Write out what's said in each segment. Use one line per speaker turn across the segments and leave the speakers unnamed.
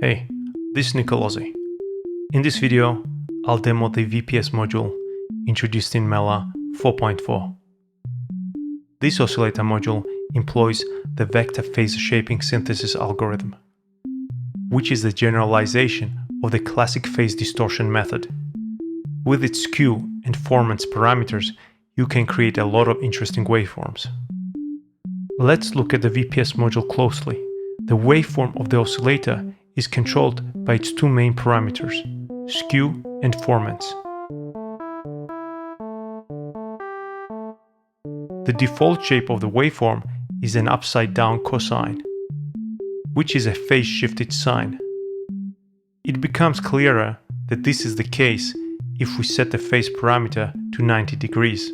Hey, this is Nicolosi. In this video, I'll demo the VPS module introduced in Mela 4.4. This oscillator module employs the Vector Phaseshaping synthesis algorithm, which is the generalization of the classic phase distortion method. With its skew and formants parameters, you can create a lot of interesting waveforms. Let's look at the VPS module closely. The waveform of the oscillator is controlled by its two main parameters, skew and formants. The default shape of the waveform is an upside-down cosine, which is a phase-shifted sine. It becomes clearer that this is the case if we set the phase parameter to 90 degrees.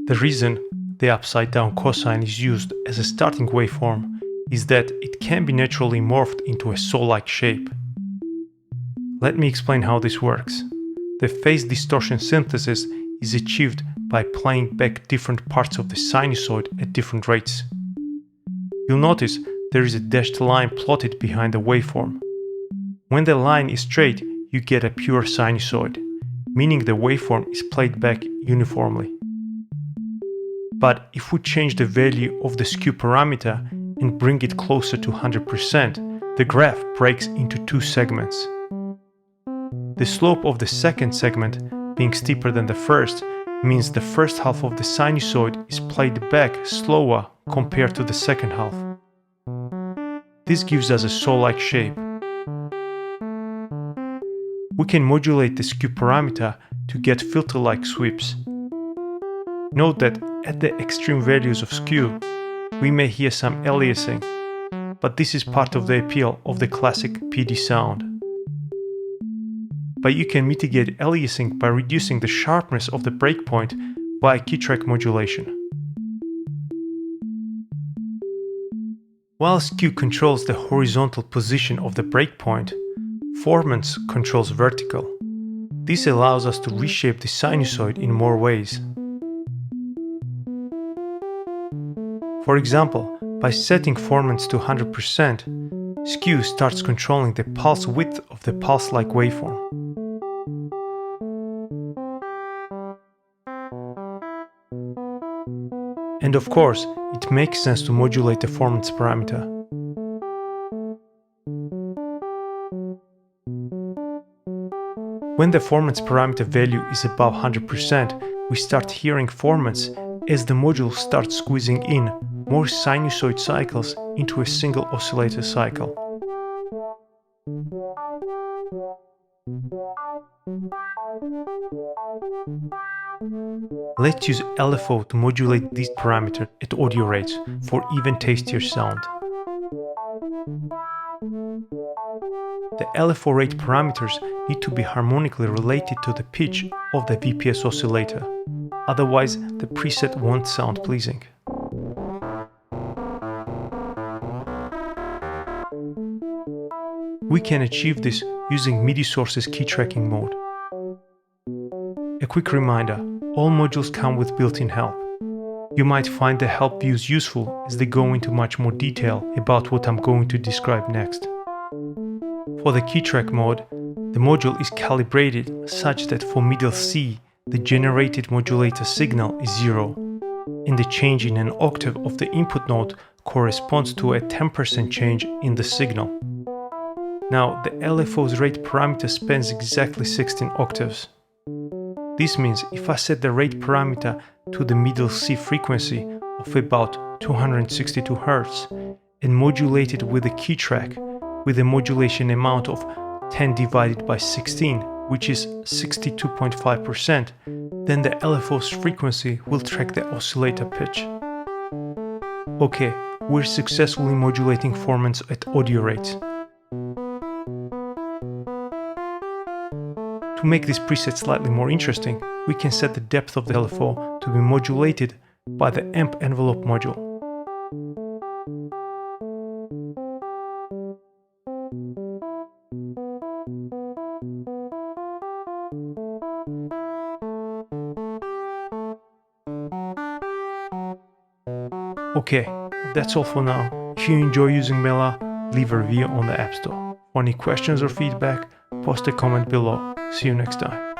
The reason the upside-down cosine is used as a starting waveform is that it can be naturally morphed into a saw-like shape. Let me explain how this works. The phase distortion synthesis is achieved by playing back different parts of the sinusoid at different rates. You'll notice there is a dashed line plotted behind the waveform. When the line is straight, you get a pure sinusoid, meaning the waveform is played back uniformly. But if we change the value of the skew parameter and bring it closer to 100%, the graph breaks into two segments. The slope of the second segment, being steeper than the first, means the first half of the sinusoid is played back slower compared to the second half. This gives us a saw-like shape. We can modulate the skew parameter to get filter-like sweeps. Note that at the extreme values of skew, we may hear some aliasing, but this is part of the appeal of the classic PD sound. But you can mitigate aliasing by reducing the sharpness of the breakpoint via key track modulation. While skew controls the horizontal position of the breakpoint, formants controls vertical. This allows us to reshape the sinusoid in more ways. For example, by setting formants to 100%, skew starts controlling the pulse width of the pulse-like waveform. And of course, it makes sense to modulate the formants parameter. When the formants parameter value is above 100%, we start hearing formants as the module starts squeezing in more sinusoid cycles into a single oscillator cycle. Let's use LFO to modulate these parameters at audio rates for even tastier sound. The LFO rate parameters need to be harmonically related to the pitch of the VPS oscillator, otherwise the preset won't sound pleasing. We can achieve this using MIDI sources key tracking mode. A quick reminder, all modules come with built-in help. You might find the help views useful as they go into much more detail about what I'm going to describe next. For the key track mode, the module is calibrated such that for middle C, the generated modulator signal is 0, and the change in an octave of the input note corresponds to a 10% change in the signal. Now, the LFO's rate parameter spans exactly 16 octaves. This means if I set the rate parameter to the middle C frequency of about 262 Hz and modulate it with a key track with a modulation amount of 10 divided by 16, which is 62.5%, then the LFO's frequency will track the oscillator pitch. Okay, we're successfully modulating formants at audio rates. To make this preset slightly more interesting, we can set the depth of the LFO to be modulated by the amp envelope module. Okay, That's all for now. If you enjoy using Mela, leave a review on the App Store. For any questions or feedback, post a comment below. See you next time.